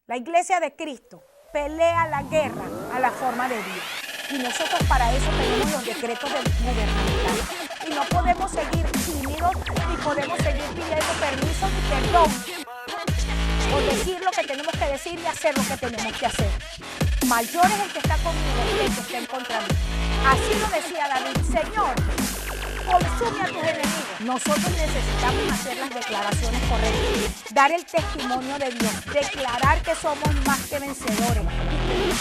La iglesia de Cristo pelea la guerra a la forma de Dios. Y nosotros para eso tenemos los decretos gubernamentales. Y no podemos seguir tímidos, ni podemos seguir pidiendo permiso ni perdón por decir lo que tenemos que decir y hacer lo que tenemos que hacer. Mayor es el que está conmigo que el que está en contra de mí. Así lo decía David: Señor, consume a tus enemigos. Nosotros necesitamos hacer las declaraciones correctas, dar el testimonio de Dios, declarar que somos más que vencedores.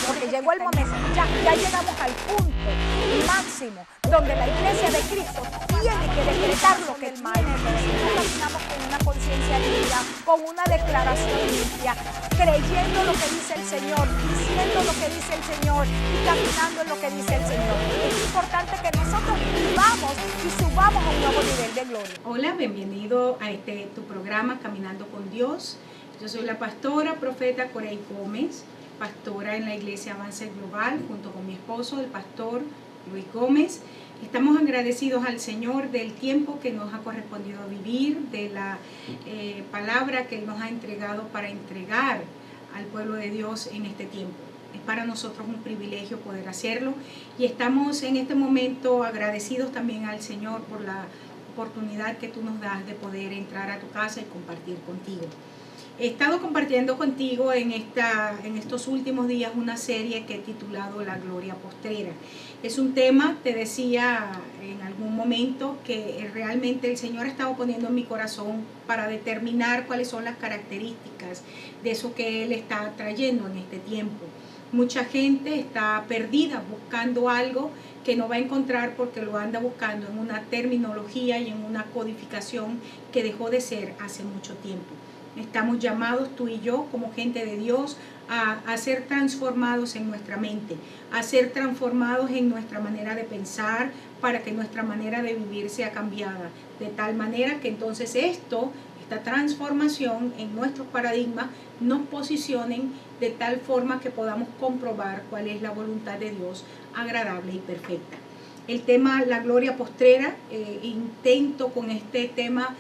Porque llegó el momento, ya llegamos al punto máximo donde la iglesia de Cristo tiene que decretar lo que el maestro. Nosotros caminamos con una conciencia limpia, con una declaración limpia, creyendo lo que dice el Señor, diciendo lo que dice el Señor y caminando en lo que dice el Señor. Es importante que nosotros vivamos y subamos a un nuevo nivel de gloria. Hola, bienvenido a tu programa Caminando con Dios. Yo soy la pastora, profeta Corey Gómez, pastora en la iglesia Avance Global, junto con mi esposo, el pastor Luis Gómez. Estamos agradecidos al Señor del tiempo que nos ha correspondido vivir, de la palabra que Él nos ha entregado para entregar al pueblo de Dios en este tiempo. Es para nosotros un privilegio poder hacerlo y estamos en este momento agradecidos también al Señor por la oportunidad que tú nos das de poder entrar a tu casa y compartir contigo. He estado compartiendo contigo en estos últimos días una serie que he titulado La Gloria Postrera. Es un tema, te decía en algún momento, que realmente el Señor ha estado poniendo en mi corazón para determinar cuáles son las características de eso que Él está trayendo en este tiempo. Mucha gente está perdida buscando algo que no va a encontrar porque lo anda buscando en una terminología y en una codificación que dejó de ser hace mucho tiempo. Estamos llamados tú y yo como gente de Dios a ser transformados en nuestra mente, a ser transformados en nuestra manera de pensar para que nuestra manera de vivir sea cambiada. De tal manera que entonces esta transformación en nuestros paradigmas nos posicionen de tal forma que podamos comprobar cuál es la voluntad de Dios agradable y perfecta. El tema, la gloria postrera, intento con este tema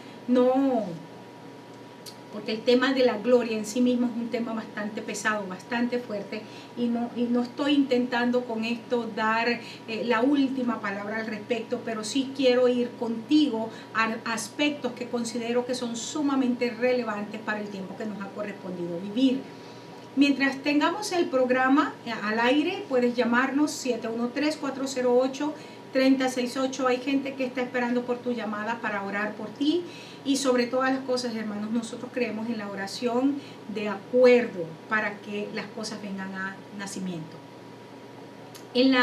porque el tema de la gloria en sí mismo es un tema bastante pesado, bastante fuerte, y no estoy intentando con esto dar la última palabra al respecto, pero sí quiero ir contigo a aspectos que considero que son sumamente relevantes para el tiempo que nos ha correspondido vivir. Mientras tengamos el programa al aire, puedes llamarnos 713-408-3068. Hay gente que está esperando por tu llamada para orar por ti. Y sobre todas las cosas, hermanos, nosotros creemos en la oración de acuerdo para que las cosas vengan a nacimiento. En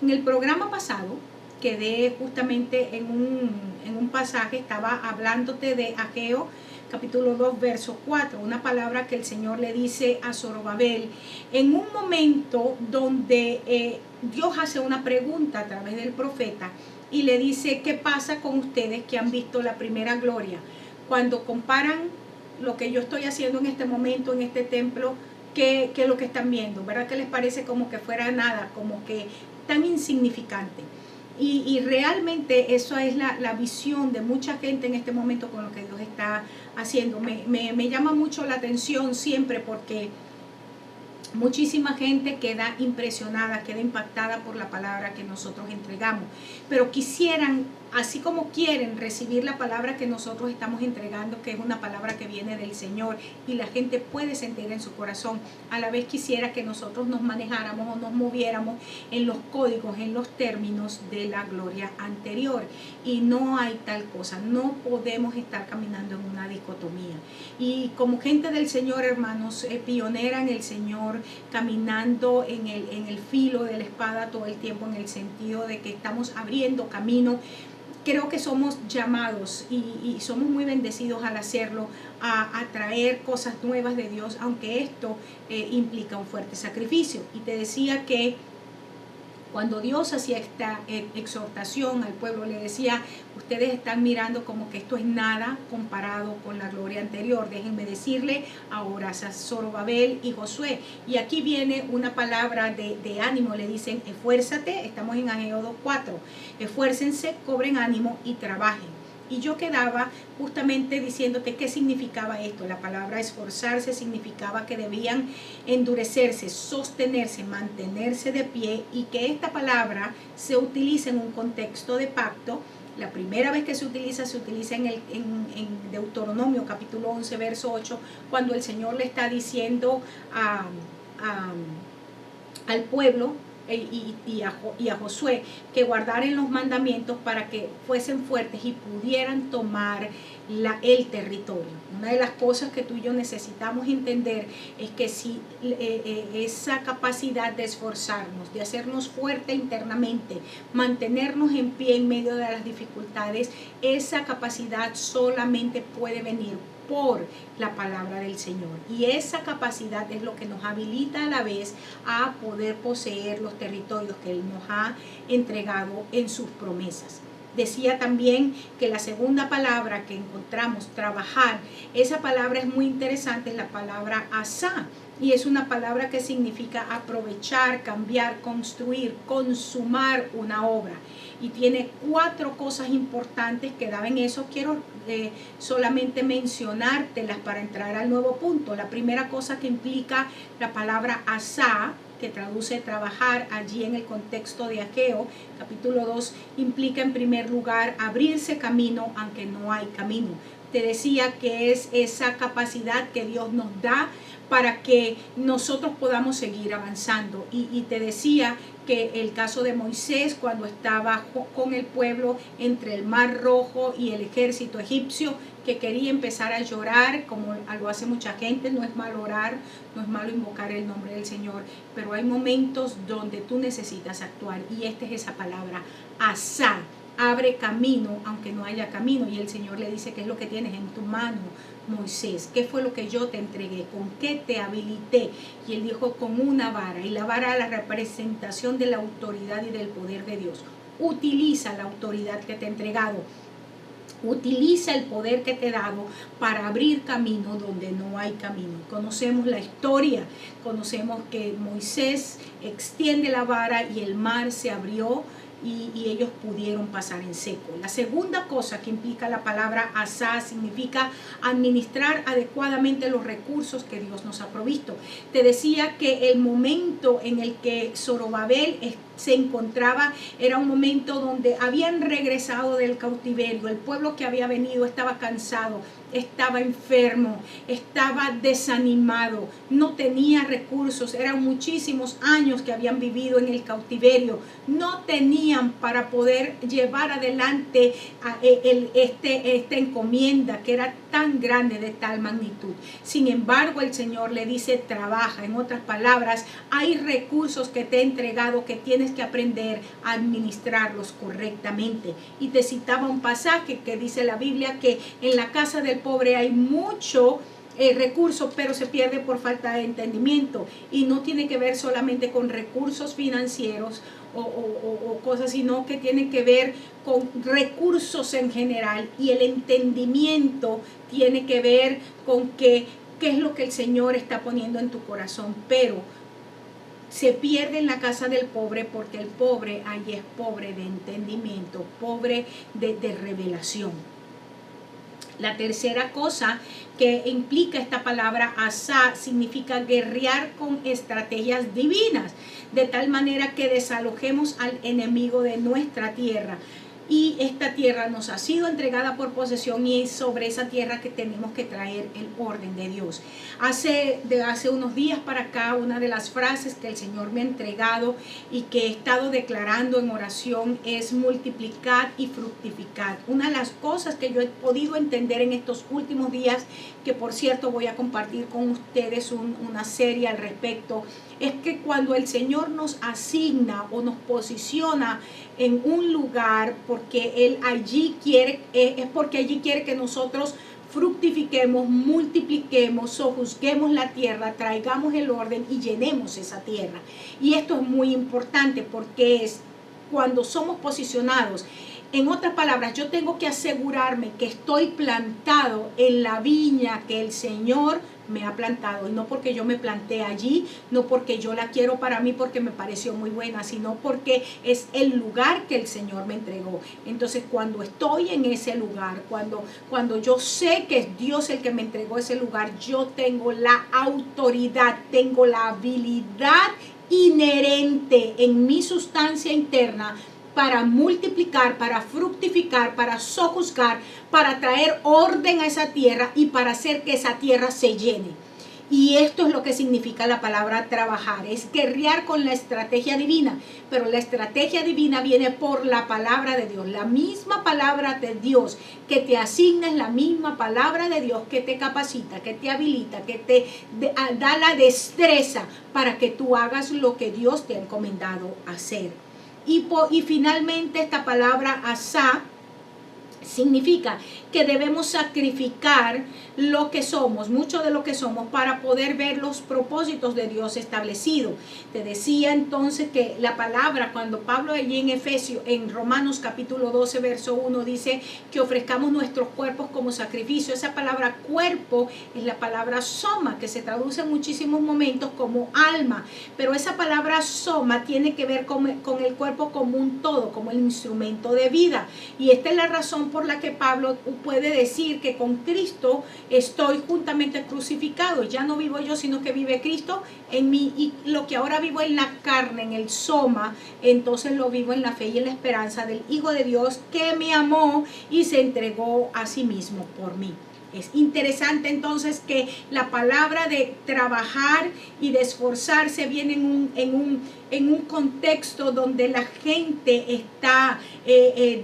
el programa pasado, quedé justamente en un pasaje, estaba hablándote de Ageo, capítulo 2, verso 4, una palabra que el Señor le dice a Zorobabel, en un momento donde Dios hace una pregunta a través del profeta, y le dice: ¿qué pasa con ustedes que han visto la primera gloria? Cuando comparan lo que yo estoy haciendo en este momento, en este templo, ¿qué es lo que están viendo? ¿Verdad que les parece como que fuera nada, como que tan insignificante? Y realmente eso es la visión de mucha gente en este momento con lo que Dios está haciendo. Me llama mucho la atención siempre porque muchísima gente queda impresionada, queda impactada por la palabra que nosotros entregamos, pero quisieran, así como quieren recibir la palabra que nosotros estamos entregando, que es una palabra que viene del Señor y la gente puede sentir en su corazón, a la vez quisiera que nosotros nos manejáramos o nos moviéramos en los códigos, en los términos de la gloria anterior, y no hay tal cosa. No podemos estar caminando en una dicotomía, y como gente del Señor, hermanos, pionera en el Señor, caminando en el filo de la espada todo el tiempo, en el sentido de que estamos abriendo camino. Creo que somos llamados y somos muy bendecidos al hacerlo, a traer cosas nuevas de Dios, aunque esto implica un fuerte sacrificio. Y te decía que cuando Dios hacía esta exhortación al pueblo, le decía: ustedes están mirando como que esto es nada comparado con la gloria anterior. Déjenme decirle ahora a Zorobabel y Josué. Y aquí viene una palabra de ánimo. Le dicen: esfuérzate. Estamos en Ageo 2:4. Esfuércense, cobren ánimo y trabajen. Y yo quedaba justamente diciéndote qué significaba esto. La palabra esforzarse significaba que debían endurecerse, sostenerse, mantenerse de pie, y que esta palabra se utiliza en un contexto de pacto. La primera vez que se utiliza en Deuteronomio capítulo 11, verso 8, cuando el Señor le está diciendo al pueblo y a Josué que guardaran los mandamientos para que fuesen fuertes y pudieran tomar el territorio. Una de las cosas que tú y yo necesitamos entender es que si esa capacidad de esforzarnos, de hacernos fuerte internamente, mantenernos en pie en medio de las dificultades, esa capacidad solamente puede venir por la palabra del Señor. Y esa capacidad es lo que nos habilita a la vez a poder poseer los territorios que Él nos ha entregado en sus promesas. Decía también que la segunda palabra que encontramos, trabajar, esa palabra es muy interesante, es la palabra asá. Y es una palabra que significa aprovechar, cambiar, construir, consumar una obra. Y tiene 4 cosas importantes que daban eso. Quiero solamente mencionártelas para entrar al nuevo punto. La primera cosa que implica la palabra asá, que traduce trabajar allí en el contexto de Ageo, capítulo 2, implica en primer lugar abrirse camino aunque no hay camino. Te decía que es esa capacidad que Dios nos da para que nosotros podamos seguir avanzando. Y te decía que el caso de Moisés, cuando estaba con el pueblo entre el Mar Rojo y el ejército egipcio, que quería empezar a llorar, como lo hace mucha gente. No es malo orar, no es malo invocar el nombre del Señor, pero hay momentos donde tú necesitas actuar, y esta es esa palabra, asá. Abre camino aunque no haya camino. Y el Señor le dice: ¿qué es lo que tienes en tu mano, Moisés? ¿Qué fue lo que yo te entregué? ¿Con qué te habilité? Y él dijo: con una vara. Y la vara es la representación de la autoridad y del poder de Dios. Utiliza la autoridad que te he entregado. Utiliza el poder que te he dado para abrir camino donde no hay camino. Conocemos la historia, conocemos que Moisés extiende la vara y el mar se abrió y ellos pudieron pasar en seco. La segunda cosa que implica la palabra asá significa administrar adecuadamente los recursos que Dios nos ha provisto. Te decía que el momento en el que Zorobabel se encontraba era un momento donde habían regresado del cautiverio. El pueblo que había venido estaba cansado, estaba enfermo, estaba desanimado, no tenía recursos. Eran muchísimos años que habían vivido en el cautiverio. No tenían para poder llevar adelante esta encomienda que era tan grande, de tal magnitud. Sin embargo, el Señor le dice: trabaja. En otras palabras, hay recursos que te he entregado que tienes que aprender a administrarlos correctamente. Y te citaba un pasaje que dice la Biblia que en la casa del pobre hay mucho recurso, pero se pierde por falta de entendimiento. Y no tiene que ver solamente con recursos financieros o cosas, sino que tiene que ver con recursos en general. Y el entendimiento tiene que ver con qué es lo que el Señor está poniendo en tu corazón. Pero se pierde en la casa del pobre porque el pobre allí es pobre de entendimiento, pobre de revelación. La tercera cosa que implica esta palabra asá significa guerrear con estrategias divinas, de tal manera que desalojemos al enemigo de nuestra tierra. Y esta tierra nos ha sido entregada por posesión, y es sobre esa tierra que tenemos que traer el orden de Dios. Hace unos días para acá, una de las frases que el Señor me ha entregado y que he estado declarando en oración es: multiplicad y fructificad. Una de las cosas que yo he podido entender en estos últimos días, que por cierto voy a compartir con ustedes una serie al respecto, es que cuando el Señor nos asigna o nos posiciona en un lugar, porque Él allí quiere, es porque allí quiere que nosotros fructifiquemos, multipliquemos, sojuzguemos la tierra, traigamos el orden y llenemos esa tierra. Y esto es muy importante porque es cuando somos posicionados En otras palabras, yo tengo que asegurarme que estoy plantado en la viña que el Señor me ha plantado. Y no porque yo me planté allí, no porque yo la quiero para mí porque me pareció muy buena, sino porque es el lugar que el Señor me entregó. Entonces, cuando estoy en ese lugar, cuando yo sé que es Dios el que me entregó ese lugar, yo tengo la autoridad, tengo la habilidad inherente en mi sustancia interna para multiplicar, para fructificar, para sojuzgar, para traer orden a esa tierra y para hacer que esa tierra se llene. Y esto es lo que significa la palabra trabajar, es guerrear con la estrategia divina, pero la estrategia divina viene por la palabra de Dios. La misma palabra de Dios que te asigna es la misma palabra de Dios que te capacita, que te habilita, que te da la destreza para que tú hagas lo que Dios te ha encomendado hacer. Y finalmente esta palabra asá significa que debemos sacrificar lo que somos, mucho de lo que somos, para poder ver los propósitos de Dios establecidos. Te decía entonces que la palabra, cuando Pablo allí en Efesios, en Romanos capítulo 12, verso 1, dice que ofrezcamos nuestros cuerpos como sacrificio. Esa palabra cuerpo es la palabra soma, que se traduce en muchísimos momentos como alma, pero esa palabra soma tiene que ver con el cuerpo como un todo, como el instrumento de vida. Y esta es la razón por la que Pablo puede decir que con Cristo estoy juntamente crucificado. Ya no vivo yo, sino que vive Cristo en mí. Y lo que ahora vivo en la carne, en el soma, entonces lo vivo en la fe y en la esperanza del Hijo de Dios que me amó y se entregó a sí mismo por mí. Es interesante entonces que la palabra de trabajar y de esforzarse viene en un contexto donde la gente está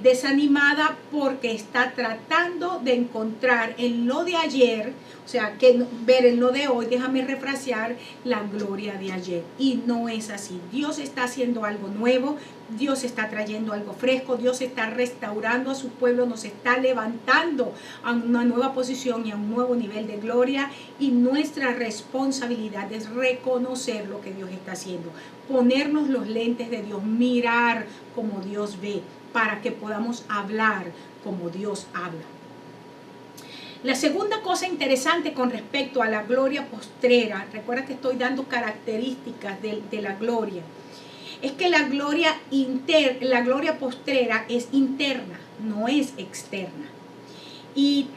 desanimada porque está tratando de encontrar en lo de ayer, o sea, que ver en lo de hoy, déjame refrasear, la gloria de ayer. Y no es así. Dios está haciendo algo nuevo, Dios está trayendo algo fresco, Dios está restaurando a su pueblo, nos está levantando a una nueva posición y a un nuevo nivel de gloria, y nuestra responsabilidad es reconocer lo que Dios está haciendo, ponernos los lentes de Dios, mirar como Dios ve, para que podamos hablar como Dios habla. La segunda cosa interesante con respecto a la gloria postrera, recuerda que estoy dando características de la gloria, es que la gloria postrera es interna, no es externa. Y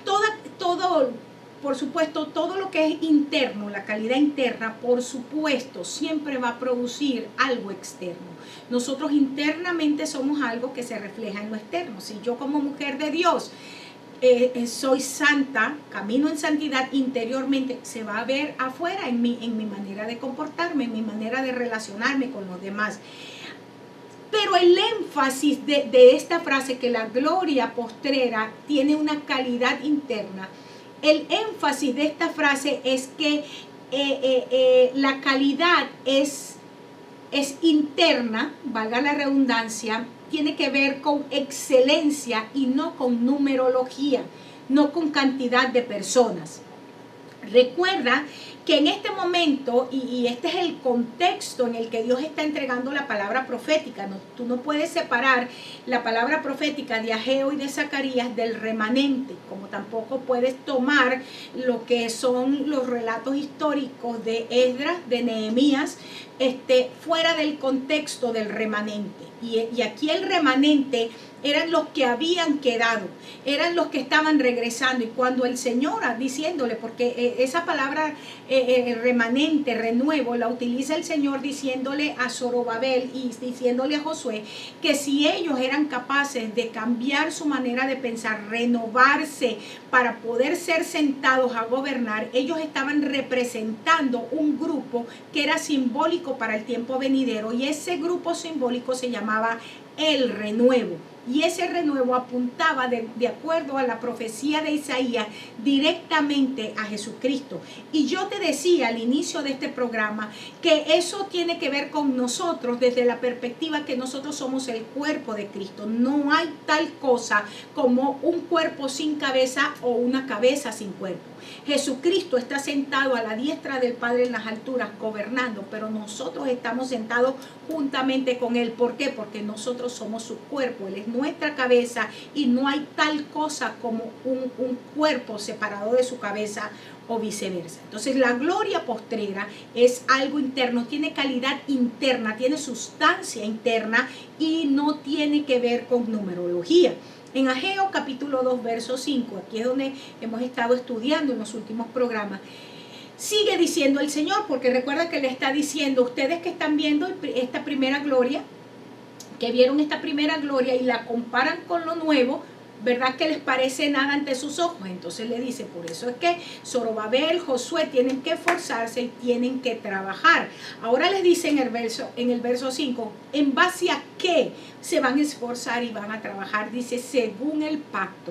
por supuesto, todo lo que es interno, la calidad interna, por supuesto, siempre va a producir algo externo. Nosotros internamente somos algo que se refleja en lo externo. Si yo como mujer de Dios soy santa, camino en santidad interiormente, se va a ver afuera en mi manera de comportarme, en mi manera de relacionarme con los demás. Pero el énfasis de esta frase, que la gloria postrera tiene una calidad interna, el énfasis de esta frase es que la calidad es interna, valga la redundancia, tiene que ver con excelencia y no con numerología, no con cantidad de personas. Recuerda que en este momento, y este es el contexto en el que Dios está entregando la palabra profética, tú no puedes separar la palabra profética de Ageo y de Zacarías del remanente, como tampoco puedes tomar lo que son los relatos históricos de Esdras, de Nehemías, fuera del contexto del remanente. Y aquí el remanente eran los que habían quedado, eran los que estaban regresando. Y cuando el Señor, diciéndole, porque esa palabra remanente, renuevo, la utiliza el Señor diciéndole a Zorobabel y diciéndole a Josué que si ellos eran capaces de cambiar su manera de pensar, renovarse para poder ser sentados a gobernar, ellos estaban representando un grupo que era simbólico para el tiempo venidero, y ese grupo simbólico se llamaba el renuevo. Y ese renuevo apuntaba de acuerdo a la profecía de Isaías directamente a Jesucristo. Y yo te decía al inicio de este programa que eso tiene que ver con nosotros desde la perspectiva que nosotros somos el cuerpo de Cristo. No hay tal cosa como un cuerpo sin cabeza o una cabeza sin cuerpo. Jesucristo está sentado a la diestra del Padre en las alturas, gobernando, pero nosotros estamos sentados juntamente con Él. ¿Por qué? Porque nosotros somos su cuerpo, Él es nuestra cabeza y no hay tal cosa como un cuerpo separado de su cabeza o viceversa. Entonces la gloria postrera es algo interno, tiene calidad interna, tiene sustancia interna y no tiene que ver con numerología. En Ageo capítulo 2 verso 5, aquí es donde hemos estado estudiando en los últimos programas, sigue diciendo el Señor, porque recuerda que le está diciendo, ustedes que están viendo esta primera gloria, que vieron esta primera gloria y la comparan con lo nuevo, ¿verdad que les parece nada ante sus ojos? Entonces le dice, por eso es que Zorobabel, Josué tienen que esforzarse y tienen que trabajar. Ahora les dice en el verso 5, ¿en base a qué se van a esforzar y van a trabajar? Dice, según el pacto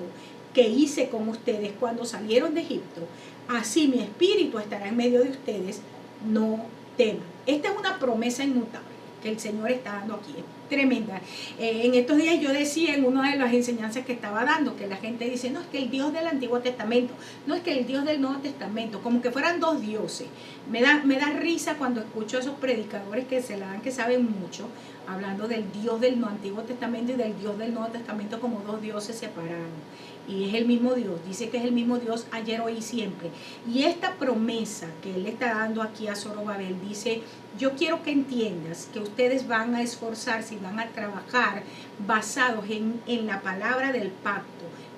que hice con ustedes cuando salieron de Egipto, así mi espíritu estará en medio de ustedes, no teman. Esta es una promesa inmutable que el Señor está dando aquí. Tremenda. En estos días yo decía en una de las enseñanzas que estaba dando, que la gente dice, no, es que el Dios del Antiguo Testamento, no, es que el Dios del Nuevo Testamento, como que fueran dos dioses. Me da risa cuando escucho a esos predicadores que se la dan, que saben mucho, hablando del Dios del Antiguo Testamento y del Dios del Nuevo Testamento como dos dioses separados. Y es el mismo Dios, dice que es el mismo Dios ayer, hoy y siempre. Y esta promesa que Él está dando aquí a Zorobabel dice, yo quiero que entiendas que ustedes van a esforzarse y van a trabajar basados en la palabra del pacto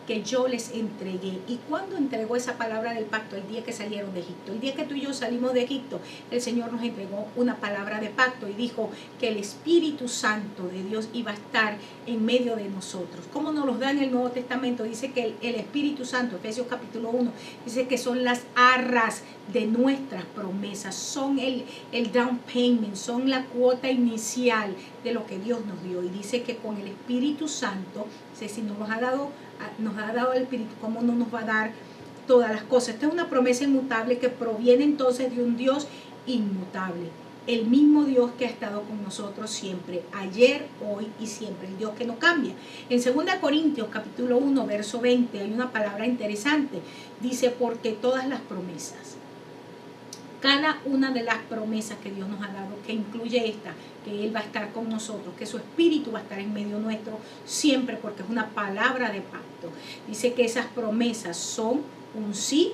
que yo les entregué. ¿Y cuándo entregó esa palabra del pacto? El día que salieron de Egipto. El día que tú y yo salimos de Egipto, el Señor nos entregó una palabra de pacto y dijo que el Espíritu Santo de Dios iba a estar en medio de nosotros. ¿Cómo nos los da en el Nuevo Testamento? Dice que el Espíritu Santo, Efesios capítulo 1, dice que son las arras de nuestras promesas, son el down payment, son la cuota inicial de lo que Dios nos dio. Y dice que con el Espíritu Santo, si nos ha dado el Espíritu, ¿cómo no nos va a dar todas las cosas? Esta es una promesa inmutable que proviene entonces de un Dios inmutable. El mismo Dios que ha estado con nosotros siempre, ayer, hoy y siempre, el Dios que no cambia. En 2 Corintios capítulo 1, verso 20, hay una palabra interesante. Dice, porque todas las promesas, cada una de las promesas que Dios nos ha dado, que incluye esta, que Él va a estar con nosotros, que su Espíritu va a estar en medio nuestro siempre, porque es una palabra de pacto. Dice que esas promesas son un sí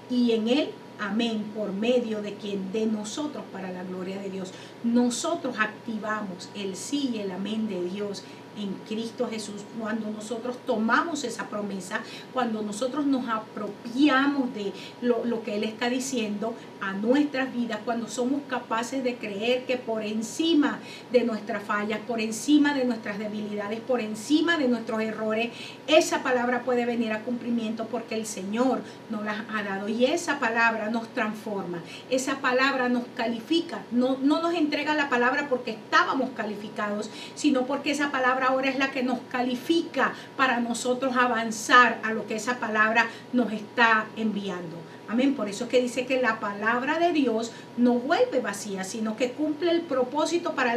y en Él amén, por medio de quien, de nosotros, para la gloria de Dios. Nosotros activamos el sí y el amén de Dios en Cristo Jesús cuando nosotros tomamos esa promesa, cuando nosotros nos apropiamos de lo que Él está diciendo a nuestras vidas, cuando somos capaces de creer que por encima de nuestras fallas, por encima de nuestras debilidades, por encima de nuestros errores, esa palabra puede venir a cumplimiento porque el Señor nos la ha dado y esa palabra nos transforma, esa palabra nos califica, no nos entrega la palabra porque estábamos calificados, sino porque esa palabra ahora es la que nos califica para nosotros avanzar a lo que esa palabra nos está enviando. Amén. Por eso es que dice que la palabra de Dios no vuelve vacía, sino que cumple el propósito para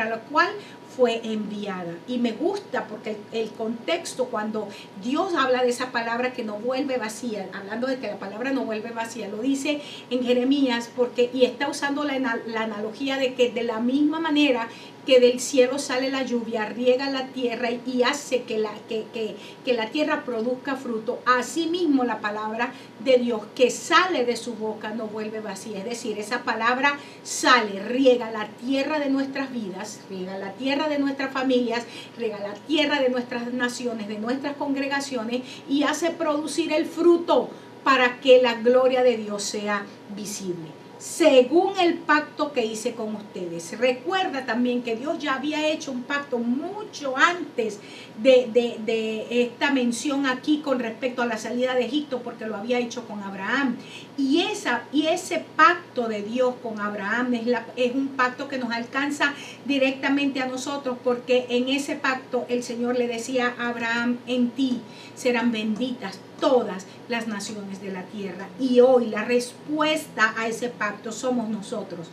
lo cual fue enviada. Y me gusta porque el contexto, cuando Dios habla de esa palabra que no vuelve vacía, hablando de que la palabra no vuelve vacía, lo dice en Jeremías, y está usando la analogía de que de la misma manera que del cielo sale la lluvia, riega la tierra y hace que la tierra produzca fruto. Asimismo, la palabra de Dios que sale de su boca no vuelve vacía. Es decir, esa palabra sale, riega la tierra de nuestras vidas, riega la tierra de nuestras familias, riega la tierra de nuestras naciones, de nuestras congregaciones y hace producir el fruto para que la gloria de Dios sea visible. Según el pacto que hice con ustedes. Recuerda también que Dios ya había hecho un pacto mucho antes de esta mención aquí con respecto a la salida de Egipto, porque lo había hecho con Abraham. Y ese pacto de Dios con Abraham es un pacto que nos alcanza directamente a nosotros, porque en ese pacto el Señor le decía a Abraham, en ti serán benditas todas las naciones de la tierra. Y hoy la respuesta a ese pacto somos nosotros.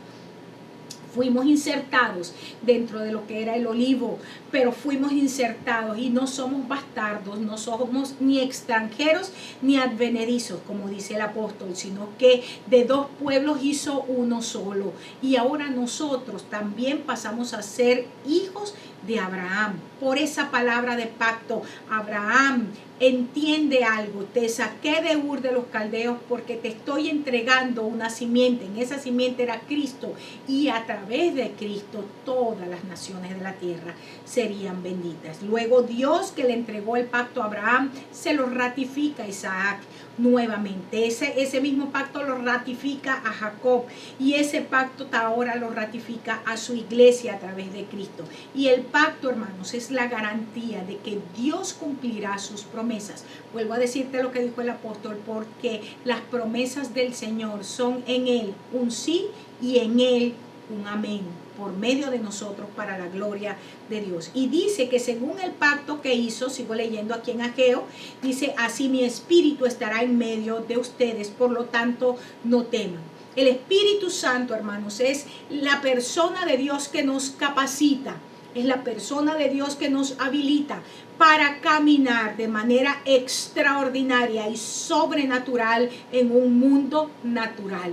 Fuimos insertados dentro de lo que era el olivo, pero fuimos insertados y no somos bastardos, no somos ni extranjeros ni advenedizos, como dice el apóstol, sino que de dos pueblos hizo uno solo. Y ahora nosotros también pasamos a ser hijos de Abraham. Por esa palabra de pacto, Abraham, entiende algo, te saqué de Ur de los Caldeos porque te estoy entregando una simiente. En esa simiente era Cristo, y a través de Cristo todas las naciones de la tierra serían benditas. Luego Dios, que le entregó el pacto a Abraham, se lo ratifica a Isaac nuevamente. Ese mismo pacto lo ratifica a Jacob, y ese pacto ahora lo ratifica a su iglesia a través de Cristo. Y el pacto, hermanos, es la garantía de que Dios cumplirá sus promesas. Vuelvo a decirte lo que dijo el apóstol, porque las promesas del Señor son en Él un sí y en Él un amén, por medio de nosotros, para la gloria de Dios. Y dice que según el pacto que hizo, sigo leyendo aquí en Ageo, dice: así mi espíritu estará en medio de ustedes, por lo tanto no teman. El Espíritu Santo, hermanos, es la persona de Dios que nos capacita, es la persona de Dios que nos habilita para caminar de manera extraordinaria y sobrenatural en un mundo natural.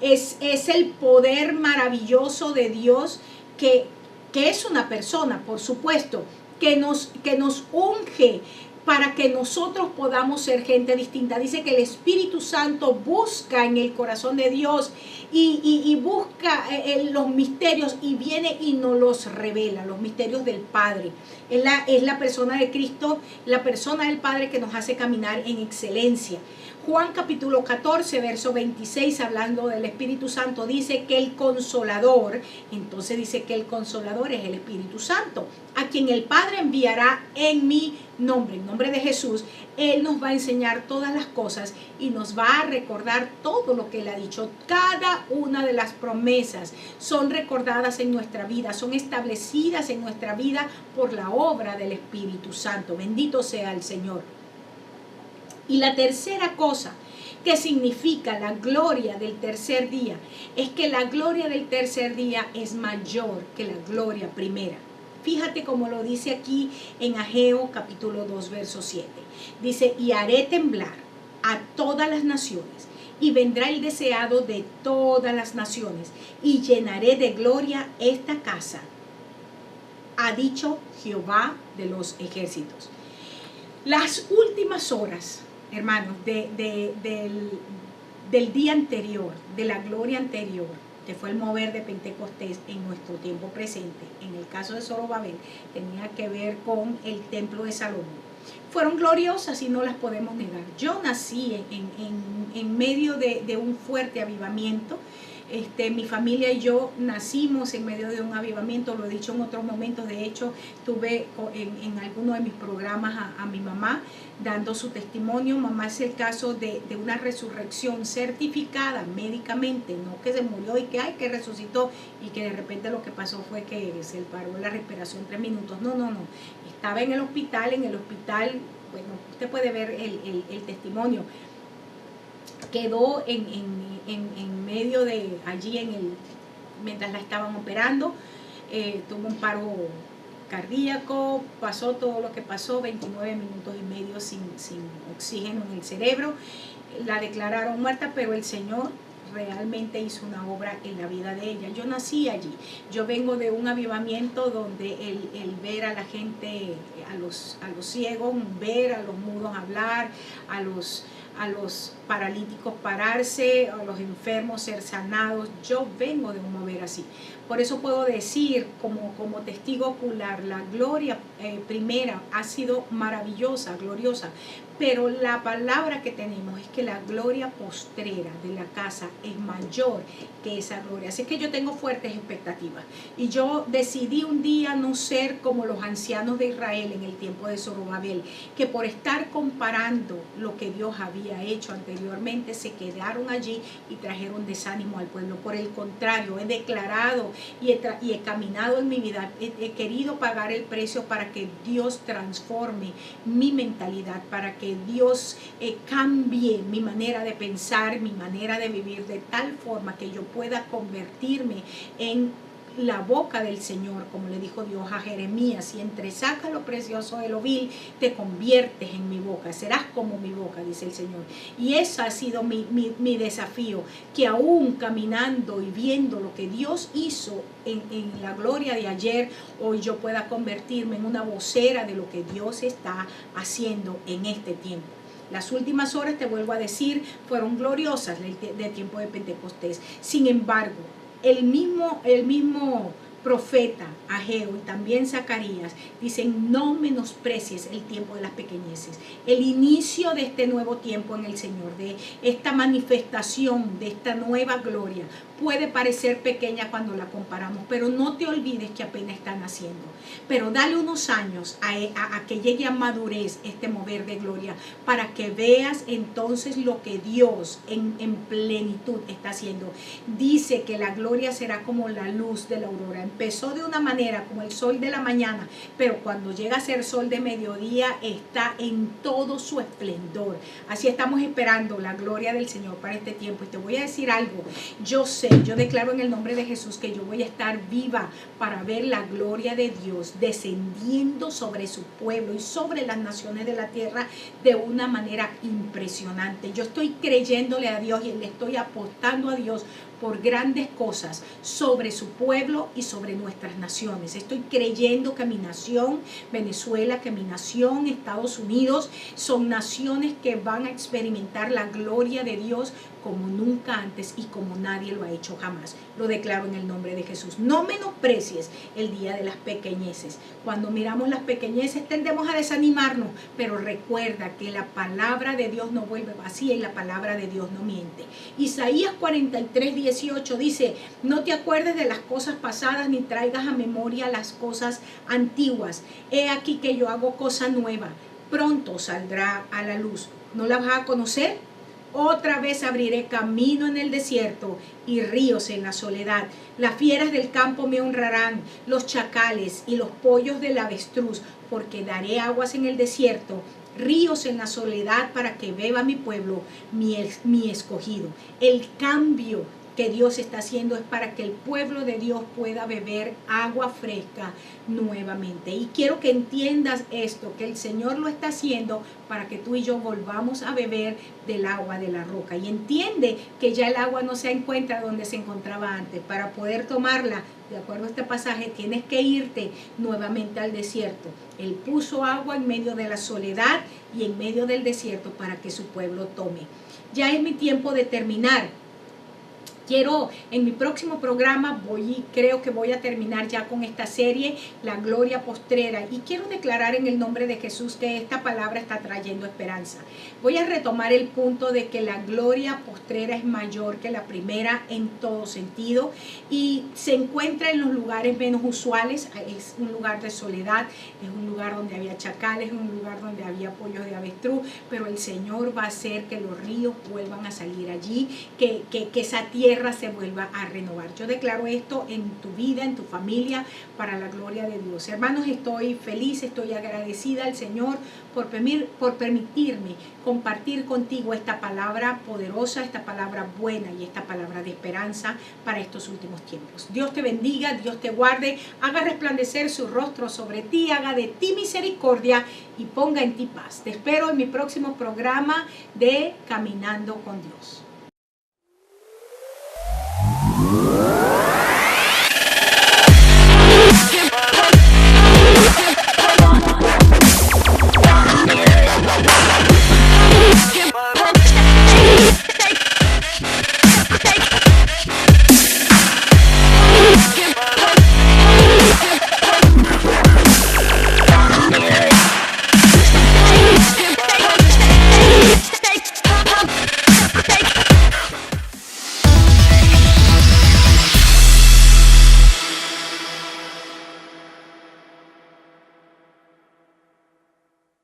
Es el poder maravilloso de Dios que es una persona, por supuesto, que nos unge para que nosotros podamos ser gente distinta. Dice que el Espíritu Santo busca en el corazón de Dios y busca los misterios, y viene y nos los revela, los misterios del Padre. Es la persona de Cristo, la persona del Padre, que nos hace caminar en excelencia. Juan capítulo 14, verso 26, hablando del Espíritu Santo, dice que el Consolador, entonces dice que el Consolador es el Espíritu Santo, a quien el Padre enviará en mi nombre, en nombre de Jesús. Él nos va a enseñar todas las cosas y nos va a recordar todo lo que Él ha dicho. Cada una de las promesas son recordadas en nuestra vida, son establecidas en nuestra vida por la obra del Espíritu Santo. Bendito sea el Señor. Y la tercera cosa que significa la gloria del tercer día es que la gloria del tercer día es mayor que la gloria primera. Fíjate cómo lo dice aquí en Ageo capítulo 2, verso 7. Dice: y haré temblar a todas las naciones, y vendrá el deseado de todas las naciones, y llenaré de gloria esta casa, ha dicho Jehová de los ejércitos. Las últimas horas, hermanos, del día anterior, de la gloria anterior, que fue el mover de Pentecostés en nuestro tiempo presente, en el caso de Zorobabel, tenía que ver con el templo de Salomón. Fueron gloriosas y no las podemos negar. Yo nací en medio de un fuerte avivamiento. Mi familia y yo nacimos en medio de un avivamiento, lo he dicho en otros momentos. De hecho, tuve en alguno de mis programas a mi mamá dando su testimonio. Mamá es el caso de una resurrección certificada médicamente, no que se murió y que resucitó y que de repente lo que pasó fue que se paró la respiración 3 minutos. No. Estaba en el hospital, bueno, usted puede ver el testimonio. Quedó en medio de allí, mientras la estaban operando, tuvo un paro cardíaco, pasó todo lo que pasó, 29 minutos y medio sin oxígeno en el cerebro. La declararon muerta, pero el Señor realmente hizo una obra en la vida de ella. Yo nací allí. Yo vengo de un avivamiento donde el ver a la gente, a los ciegos ver, a los mudos hablar, a los paralíticos pararse, a los enfermos ser sanados. Yo vengo de un mover así. Por eso puedo decir como testigo ocular, la gloria primera ha sido maravillosa, gloriosa, pero la palabra que tenemos es que la gloria postrera de la casa es mayor que esa gloria. Así que yo tengo fuertes expectativas. Y yo decidí un día no ser como los ancianos de Israel en el tiempo de Zorobabel, que por estar comparando lo que Dios había hecho anteriormente anteriormente se quedaron allí y trajeron desánimo al pueblo. Por el contrario, he declarado y he caminado en mi vida, he querido pagar el precio para que Dios transforme mi mentalidad, para que Dios cambie mi manera de pensar, mi manera de vivir, de tal forma que yo pueda convertirme en la boca del Señor, como le dijo Dios a Jeremías: si entresacas lo precioso de lo vil, te conviertes en mi boca, serás como mi boca, dice el Señor. Y ese ha sido mi desafío, que aún caminando y viendo lo que Dios hizo en la gloria de ayer, hoy yo pueda convertirme en una vocera de lo que Dios está haciendo en este tiempo. Las últimas horas, te vuelvo a decir, fueron gloriosas de tiempo de Pentecostés. Sin embargo, el mismo profeta Ageo y también Zacarías dicen: no menosprecies el tiempo de las pequeñeces. El inicio de este nuevo tiempo en el Señor, de esta manifestación, de esta nueva gloria, puede parecer pequeña cuando la comparamos, pero no te olvides que apenas están haciendo. Pero dale unos años a que llegue a madurez este mover de gloria, para que veas entonces lo que Dios en plenitud está haciendo. Dice que la gloria será como la luz de la aurora. Empezó de una manera como el sol de la mañana, pero cuando llega a ser sol de mediodía está en todo su esplendor. Así estamos esperando la gloria del Señor para este tiempo. Y te voy a decir algo: yo declaro en el nombre de Jesús que yo voy a estar viva para ver la gloria de Dios descendiendo sobre su pueblo y sobre las naciones de la tierra de una manera impresionante. Yo estoy creyéndole a Dios y le estoy apostando a Dios por grandes cosas sobre su pueblo y sobre nuestras naciones. Estoy creyendo que mi nación, Venezuela, que mi nación, Estados Unidos, son naciones que van a experimentar la gloria de Dios como nunca antes y como nadie lo ha hecho jamás. Lo declaro en el nombre de Jesús. No menosprecies el día de las pequeñeces. Cuando miramos las pequeñeces tendemos a desanimarnos, pero recuerda que la palabra de Dios no vuelve vacía y la palabra de Dios no miente. Isaías 43:18 dice: no te acuerdes de las cosas pasadas, ni traigas a memoria las cosas antiguas. He aquí que yo hago cosa nueva, pronto saldrá a la luz. ¿No la vas a conocer? Otra vez abriré camino en el desierto y ríos en la soledad. Las fieras del campo me honrarán, los chacales y los pollos del avestruz, porque daré aguas en el desierto, ríos en la soledad, para que beba mi pueblo, mi escogido. El cambio que Dios está haciendo es para que el pueblo de Dios pueda beber agua fresca nuevamente. Y quiero que entiendas esto, que el Señor lo está haciendo para que tú y yo volvamos a beber del agua de la roca. Y entiende que ya el agua no se encuentra donde se encontraba antes. Para poder tomarla, de acuerdo a este pasaje, tienes que irte nuevamente al desierto. Él puso agua en medio de la soledad y en medio del desierto para que su pueblo tome. Ya es mi tiempo de terminar. Quiero, en mi próximo programa, creo que voy a terminar ya con esta serie, La Gloria Postrera. Y quiero declarar en el nombre de Jesús que esta palabra está trayendo esperanza. Voy a retomar el punto de que la gloria postrera es mayor que la primera en todo sentido. Y se encuentra en los lugares menos usuales. Es un lugar de soledad, es un lugar donde había chacales, es un lugar donde había pollos de avestruz. Pero el Señor va a hacer que los ríos vuelvan a salir allí, que esa tierra se vuelva a renovar. Yo declaro esto en tu vida, en tu familia, para la gloria de Dios. Hermanos, estoy feliz, estoy agradecida al Señor por permitirme compartir contigo esta palabra poderosa, esta palabra buena y esta palabra de esperanza para estos últimos tiempos. Dios te bendiga, Dios te guarde, haga resplandecer su rostro sobre ti, haga de ti misericordia y ponga en ti paz. Te espero en mi próximo programa de Caminando con Dios.